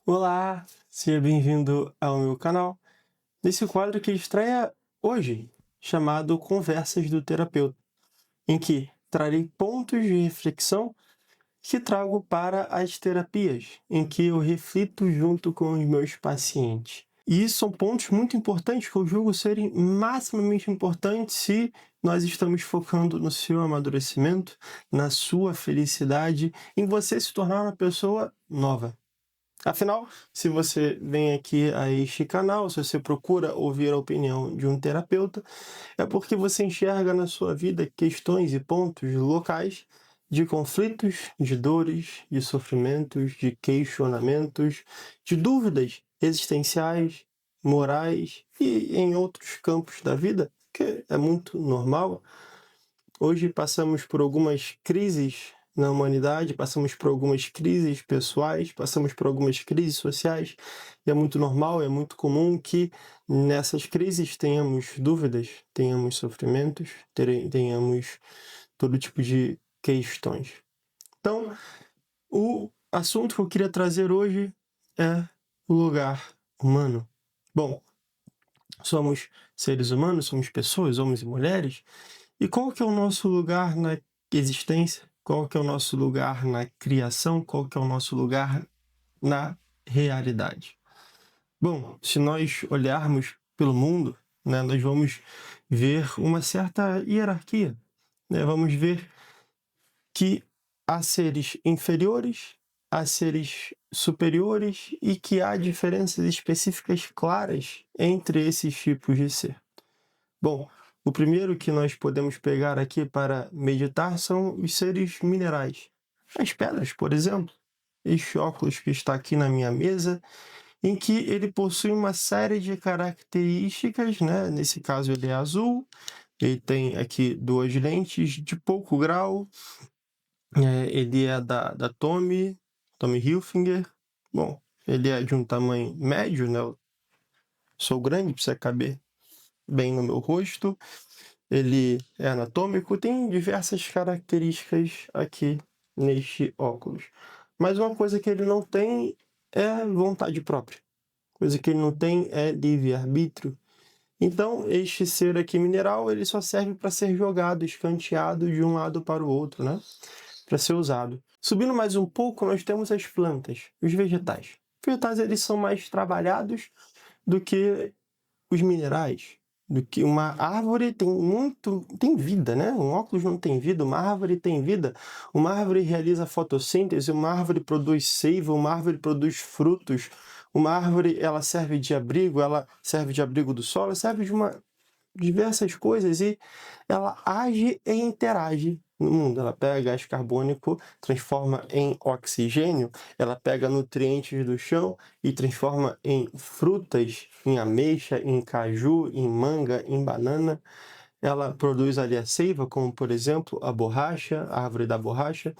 Olá, seja bem-vindo ao meu canal. Nesse quadro que estreia hoje, chamado Conversas do Terapeuta, em que trarei pontos de reflexão que trago para as terapias, em que eu reflito junto com os meus pacientes. E são pontos muito importantes que eu julgo serem maximamente importantes se nós estamos focando no seu amadurecimento, na sua felicidade, em você se tornar uma pessoa nova. Afinal, se você vem aqui a este canal, se você procura ouvir a opinião de um terapeuta, é porque você enxerga na sua vida questões e pontos locais de conflitos, de dores, de sofrimentos, de questionamentos, de dúvidas existenciais, morais e em outros campos da vida, que é muito normal. Hoje passamos por algumas crises na humanidade, passamos por algumas crises pessoais, passamos por algumas crises sociais, e é muito normal, é muito comum que nessas crises tenhamos dúvidas, tenhamos sofrimentos, tenhamos todo tipo de questões. Então, o assunto que eu queria trazer hoje é o lugar humano. Bom, somos seres humanos, somos pessoas, homens e mulheres, e qual que é o nosso lugar na existência? Qual que é o nosso lugar na criação? Qual que é o nosso lugar na realidade? Bom, se nós olharmos pelo mundo, né, nós vamos ver uma certa hierarquia, né? Vamos ver que há seres inferiores, há seres superiores e que há diferenças específicas claras entre esses tipos de ser. Bom, o primeiro que nós podemos pegar aqui para meditar são os seres minerais. As pedras, por exemplo. Este óculos que está aqui na minha mesa, em que ele possui uma série de características, né? Nesse caso ele é azul, ele tem aqui duas lentes de pouco grau, ele é da Tommy Hilfiger. Bom, ele é de um tamanho médio, né? Eu sou grande, precisa caber bem no meu rosto. Ele é anatômico, tem diversas características aqui neste óculos. Mas uma coisa que ele não tem é vontade própria. Coisa que ele não tem é livre-arbítrio. Então, este ser aqui mineral, ele só serve para ser jogado, escanteado de um lado para o outro, né? Para ser usado. Subindo mais um pouco, nós temos as plantas, os vegetais. Os vegetais, eles são mais trabalhados do que os minerais, do que uma árvore tem vida, né? Um óculos não tem vida, uma árvore tem vida. Uma árvore realiza fotossíntese, uma árvore produz seiva, uma árvore produz frutos, uma árvore ela serve de abrigo, ela serve de abrigo do sol, ela serve de diversas coisas e ela age e interage no mundo. Ela pega gás carbônico, transforma em oxigênio, ela pega nutrientes do chão e transforma em frutas, em ameixa, em caju, em manga, em banana. Ela produz ali a seiva, como por exemplo a borracha, a árvore da borracha.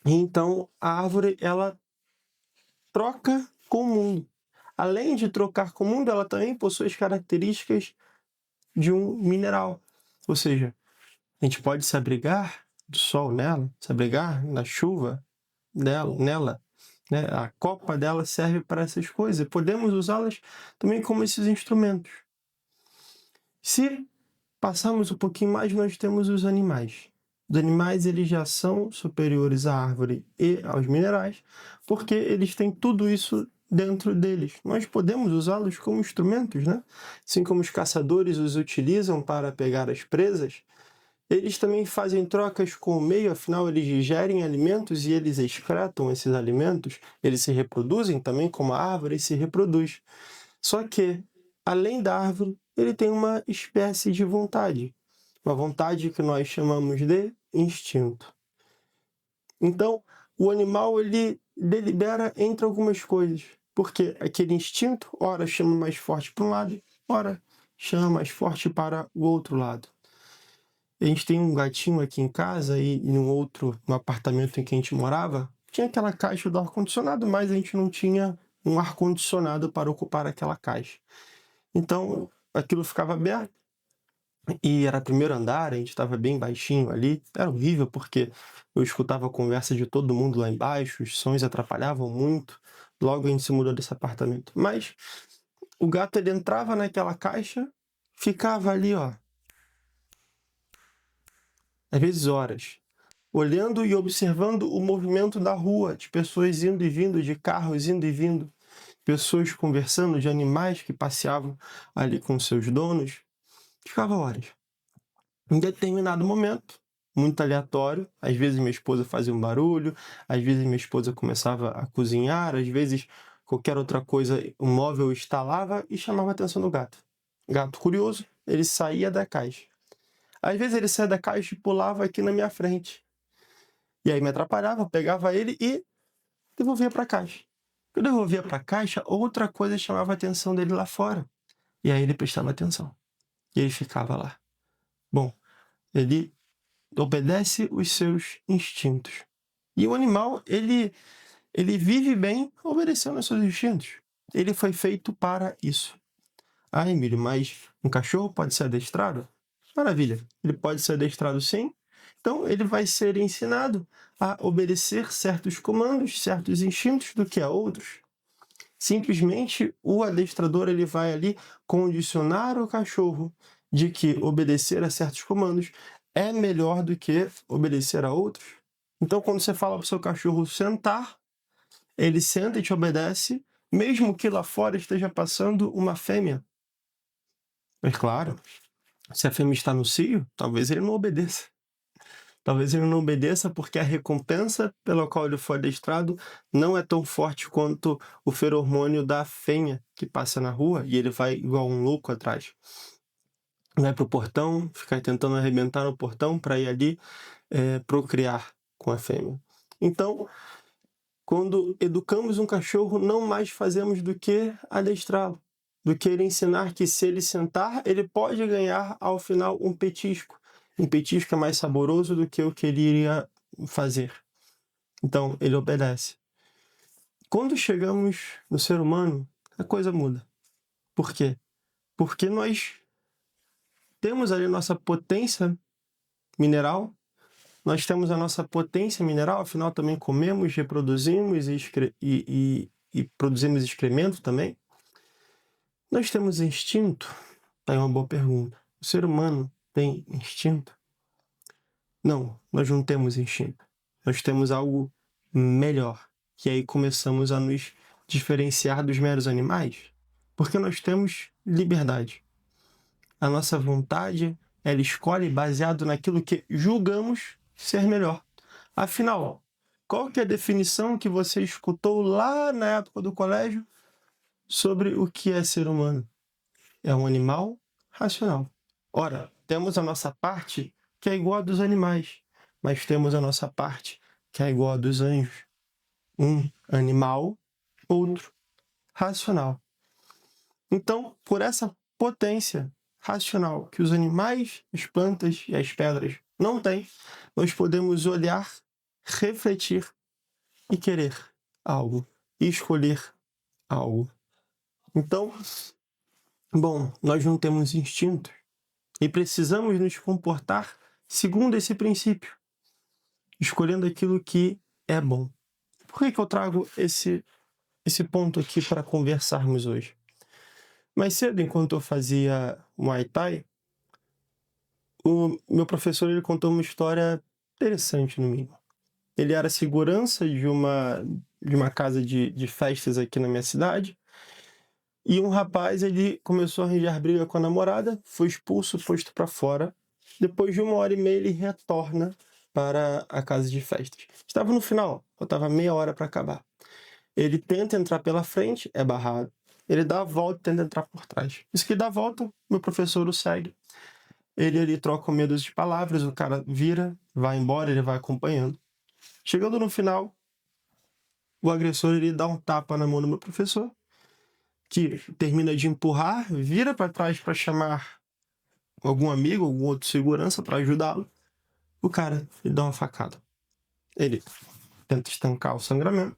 Então a árvore ela troca com o mundo. Além de trocar com o mundo, ela também possui as características de um mineral. Ou seja, a gente pode se abrigar do sol nela, se abrigar na chuva nela, né? A copa dela serve para essas coisas. Podemos usá-las também como esses instrumentos. Se passarmos um pouquinho mais, nós temos os animais. Os animais eles já são superiores à árvore e aos minerais, porque eles têm tudo isso dentro deles. Nós podemos usá-los como instrumentos, né? Assim como os caçadores os utilizam para pegar as presas, eles também fazem trocas com o meio, afinal eles digerem alimentos e eles excretam esses alimentos, eles se reproduzem também como a árvore se reproduz. Só que, além da árvore, ele tem uma espécie de vontade. Uma vontade que nós chamamos de instinto. Então, o animal, ele delibera entre algumas coisas. Porque aquele instinto, ora chama mais forte para um lado, ora chama mais forte para o outro lado. A gente tem um gatinho aqui em casa e no apartamento em que a gente morava, tinha aquela caixa do ar-condicionado, mas a gente não tinha um ar-condicionado para ocupar aquela caixa. Então, aquilo ficava aberto e era primeiro andar, a gente estava bem baixinho ali. Era horrível porque eu escutava a conversa de todo mundo lá embaixo, os sons atrapalhavam muito Logo a gente se mudou desse apartamento. Mas o gato, ele entrava naquela caixa, ficava ali, ó, às vezes horas, olhando e observando o movimento da rua, de pessoas indo e vindo, de carros indo e vindo, pessoas conversando, de animais que passeavam ali com seus donos. Ficava horas. Em determinado momento, muito aleatório, às vezes minha esposa fazia um barulho, às vezes minha esposa começava a cozinhar, às vezes qualquer outra coisa, um móvel estalava e chamava a atenção do gato. Gato curioso, ele saía da caixa. Às vezes ele saía da caixa e pulava aqui na minha frente. E aí me atrapalhava, pegava ele e devolvia para a caixa. Eu devolvia para a caixa, outra coisa chamava a atenção dele lá fora. E aí ele prestava atenção. E ele ficava lá. Bom, ele obedece os seus instintos. E o animal, ele vive bem obedecendo aos seus instintos. Ele foi feito para isso. Ah, Emílio, mas um cachorro pode ser adestrado? Maravilha, ele pode ser adestrado sim. Então, ele vai ser ensinado a obedecer certos comandos, certos instintos do que a outros. Simplesmente, o adestrador ele vai ali condicionar o cachorro de que obedecer a certos comandos é melhor do que obedecer a outros. Então, quando você fala para o seu cachorro sentar, ele senta e te obedece, mesmo que lá fora esteja passando uma fêmea. Mas claro, se a fêmea está no cio, talvez ele não obedeça. Talvez ele não obedeça porque a recompensa pela qual ele foi adestrado não é tão forte quanto o feromônio da fêmea que passa na rua e ele vai igual um louco atrás. Vai pro portão, ficar tentando arrebentar no portão para ir ali procriar com a fêmea. Então, quando educamos um cachorro, não mais fazemos do que adestrá-lo, do que ele ensinar que se ele sentar, ele pode ganhar ao final um petisco. Um petisco é mais saboroso do que o que ele iria fazer. Então, ele obedece. Quando chegamos no ser humano, a coisa muda. Por quê? Porque nós temos ali nossa potência mineral, nós temos a nossa potência mineral, afinal também comemos, reproduzimos e produzimos excremento também. Nós temos instinto? Tá aí uma boa pergunta. O ser humano tem instinto? Não, nós não temos instinto. Nós temos algo melhor. E aí começamos a nos diferenciar dos meros animais, porque nós temos liberdade. A nossa vontade, ela escolhe baseado naquilo que julgamos ser melhor. Afinal, qual que é a definição que você escutou lá na época do colégio sobre o que é ser humano? É um animal racional. Ora, temos a nossa parte que é igual a dos animais, mas temos a nossa parte que é igual a dos anjos. Um animal, outro racional. Então, por essa potência racional que os animais, as plantas e as pedras não têm, nós podemos olhar, refletir e querer algo, e escolher algo. Então, bom, nós não temos instinto e precisamos nos comportar segundo esse princípio, escolhendo aquilo que é bom. Por que eu trago esse ponto aqui para conversarmos hoje? Mais cedo, enquanto eu fazia Muay Thai, o meu professor ele contou uma história interessante no mínimo. Ele era segurança de uma casa de festas aqui na minha cidade. E um rapaz, ele começou a arranjar briga com a namorada, foi expulso, posto para fora. Depois de 1h30, ele retorna para a casa de festas. Estava no final, faltava meia hora para acabar. Ele tenta entrar pela frente, é barrado. Ele dá a volta e tenta entrar por trás. Isso que dá a volta, meu professor o segue. Ele ali troca medos de palavras, o cara vira, vai embora, ele vai acompanhando. Chegando no final, o agressor ele dá um tapa na mão do meu professor, que termina de empurrar, vira para trás para chamar algum amigo, algum outro segurança para ajudá-lo. O cara ele dá uma facada. Ele tenta estancar o sangramento,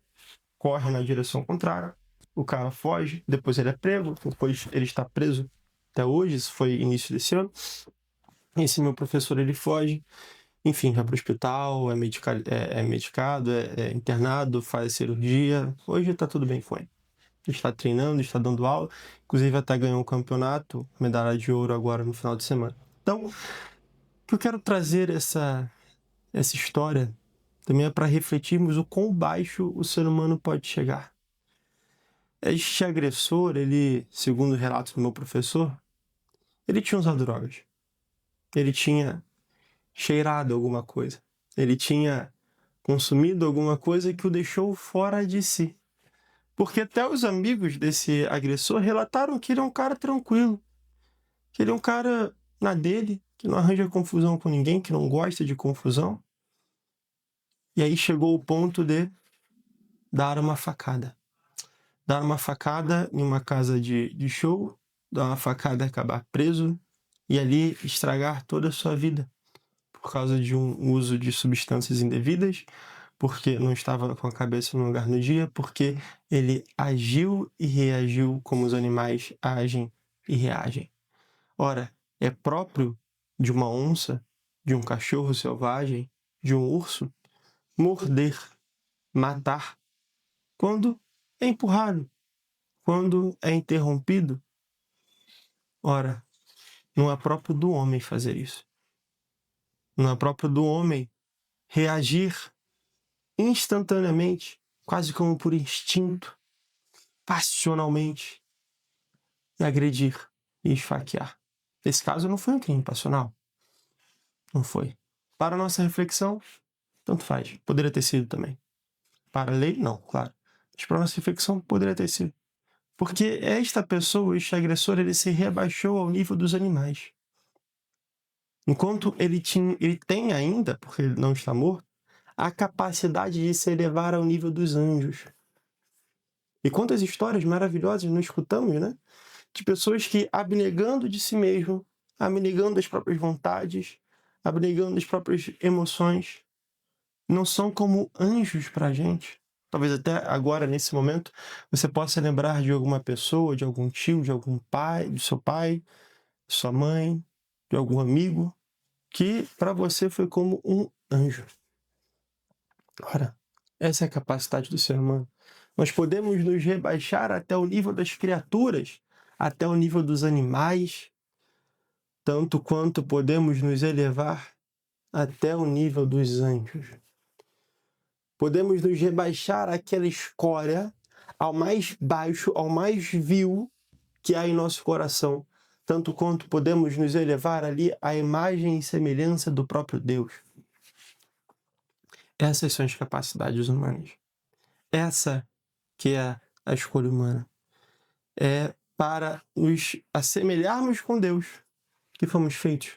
corre na direção contrária, o cara foge, depois ele é preso, depois ele está preso até hoje, isso foi início desse ano. Esse meu professor ele foge enfim, vai para o hospital, é medicado, é internado, faz cirurgia. Hoje está tudo bem com ele. Ele está treinando, está dando aula, inclusive até ganhou um campeonato, medalha de ouro agora no final de semana. Então, o que eu quero trazer essa história também é para refletirmos o quão baixo o ser humano pode chegar. Este agressor, ele, segundo o relato do meu professor, ele tinha usado drogas. Ele tinha cheirado alguma coisa. Ele tinha consumido alguma coisa que o deixou fora de si. Porque até os amigos desse agressor relataram que ele é um cara tranquilo, que ele é um cara na dele, que não arranja confusão com ninguém, que não gosta de confusão. E aí chegou o ponto de dar uma facada. Dar uma facada em uma casa de show, dar uma facada e acabar preso, e ali estragar toda a sua vida por causa de um uso de substâncias indevidas, porque não estava com a cabeça no lugar no dia, porque ele agiu e reagiu como os animais agem e reagem. Ora, é próprio de uma onça, de um cachorro selvagem, de um urso, morder, matar, quando é empurrado, quando é interrompido. Ora, não é próprio do homem fazer isso. Não é próprio do homem reagir instantaneamente, quase como por instinto, passionalmente, e agredir e esfaquear. Nesse caso não foi um crime passional. Não foi. Para a nossa reflexão, tanto faz. Poderia ter sido também. Para a lei, não, claro. Mas para a nossa reflexão, poderia ter sido. Porque esta pessoa, este agressor, ele se rebaixou ao nível dos animais. Enquanto ele tem ainda, porque ele não está morto, a capacidade de se elevar ao nível dos anjos. E quantas histórias maravilhosas nós escutamos, né? De pessoas que, abnegando de si mesmo, abnegando das próprias vontades, abnegando das próprias emoções, não são como anjos para a gente. Talvez até agora, nesse momento, você possa lembrar de alguma pessoa, de algum tio, de algum pai, de seu pai, de sua mãe, de algum amigo, que para você foi como um anjo. Ora, essa é a capacidade do ser humano. Nós podemos nos rebaixar até o nível das criaturas, até o nível dos animais, tanto quanto podemos nos elevar até o nível dos anjos. Podemos nos rebaixar àquela escória, ao mais baixo, ao mais vil que há em nosso coração, tanto quanto podemos nos elevar ali à imagem e semelhança do próprio Deus. Essas são as capacidades humanas. Essa que é a escolha humana. É para nos assemelharmos com Deus que fomos feitos.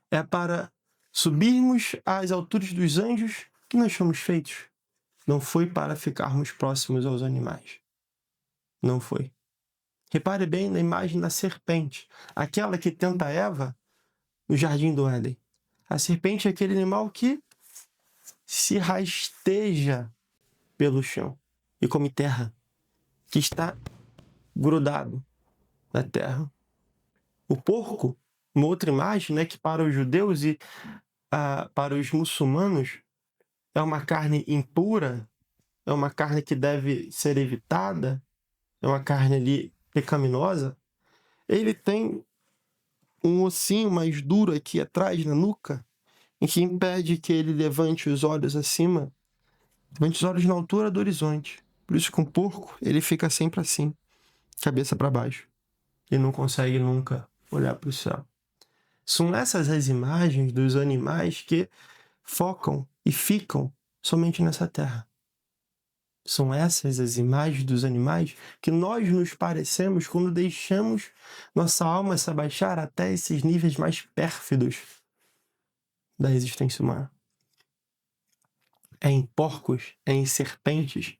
É para subirmos às alturas dos anjos que nós fomos feitos. Não foi para ficarmos próximos aos animais. Não foi. Repare bem na imagem da serpente, aquela que tenta Eva no jardim do Éden. A serpente é aquele animal que se rasteja pelo chão e come terra, que está grudado na terra. O porco, uma outra imagem, né, que para os judeus e para os muçulmanos é uma carne impura, é uma carne que deve ser evitada, é uma carne ali pecaminosa. Ele tem um ossinho mais duro aqui atrás na nuca, em que impede que ele levante os olhos acima, levante os olhos na altura do horizonte. Por isso que um porco, ele fica sempre assim, cabeça para baixo. Ele não consegue nunca olhar para o céu. São essas as imagens dos animais que focam e ficam somente nessa terra. São essas as imagens dos animais que nós nos parecemos quando deixamos nossa alma se abaixar até esses níveis mais pérfidos da existência humana. É em porcos, é em serpentes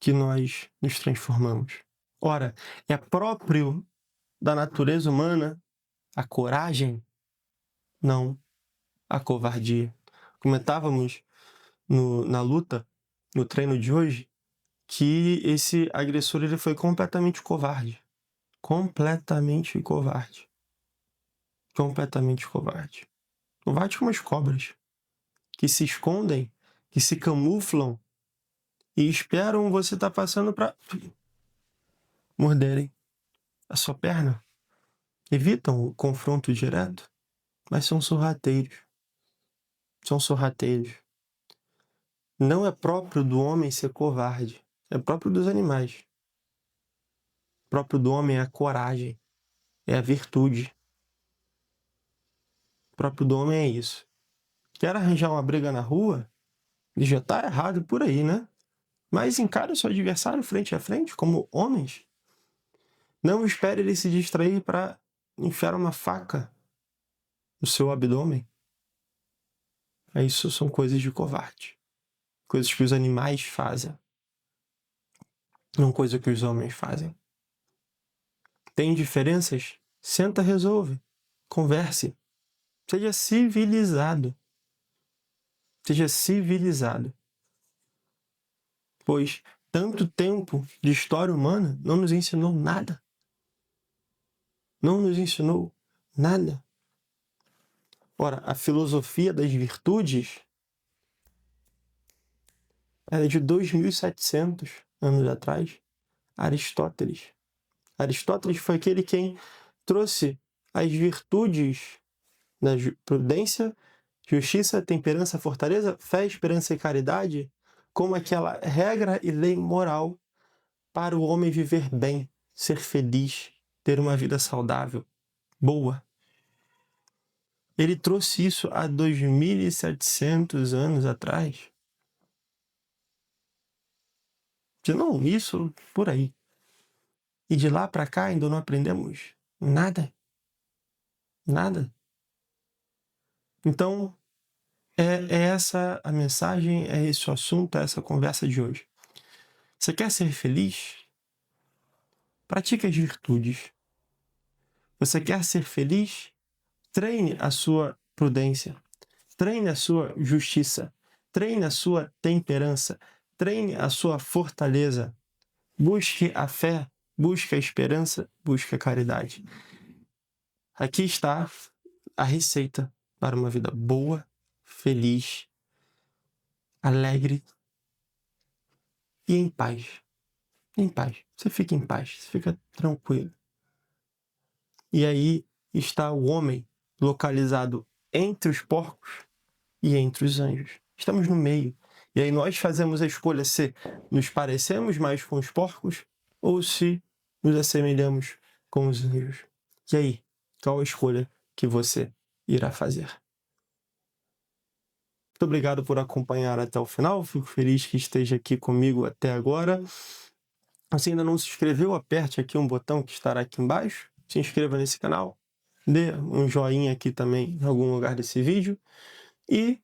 que nós nos transformamos. Ora, é próprio da natureza humana a coragem, não a covardia. Comentávamos na luta, no treino de hoje, que esse agressor ele foi completamente covarde. Completamente covarde. Completamente covarde. Covarde como as cobras, que se escondem, que se camuflam e esperam você estar passando para morderem a sua perna. Evitam o confronto direto, mas são sorrateiros. São sorrateiros. Não é próprio do homem ser covarde, é próprio dos animais. O próprio do homem é a coragem, é a virtude. O próprio do homem é isso. Quer arranjar uma briga na rua? Ele já está errado por aí, né? Mas encare o seu adversário frente a frente, como homens. Não espere ele se distrair para enfiar uma faca no seu abdômen. Isso são coisas de covarde. Coisas que os animais fazem. Não coisas que os homens fazem. Tem diferenças? Senta, resolve. Converse. Seja civilizado. Seja civilizado. Pois tanto tempo de história humana não nos ensinou nada. Não nos ensinou nada. Ora, a filosofia das virtudes era de 2.700 anos atrás. Aristóteles. Aristóteles foi aquele quem trouxe as virtudes da prudência, justiça, temperança, fortaleza, fé, esperança e caridade como aquela regra e lei moral para o homem viver bem, ser feliz, ter uma vida saudável, boa. Ele trouxe isso há 2.700 anos atrás. De não, isso por aí. E de lá para cá ainda não aprendemos nada. Nada. Então, é essa a mensagem, é esse o assunto, é essa a conversa de hoje. Você quer ser feliz? Pratique as virtudes. Você quer ser feliz? Treine a sua prudência. Treine a sua justiça. Treine a sua temperança. Treine a sua fortaleza. Busque a fé, busque a esperança, busque a caridade. Aqui está a receita para uma vida boa, feliz, alegre e em paz. Em paz. Você fica em paz, você fica tranquilo. E aí está o homem localizado entre os porcos e entre os anjos. Estamos no meio. E aí nós fazemos a escolha se nos parecemos mais com os porcos ou se nos assemelhamos com os anjos. E aí, qual a escolha que você irá fazer? Muito obrigado por acompanhar até o final. Fico feliz que esteja aqui comigo até agora. Se ainda não se inscreveu, aperte aqui um botão que estará aqui embaixo. Se inscreva nesse canal. Dê um joinha aqui também em algum lugar desse vídeo. E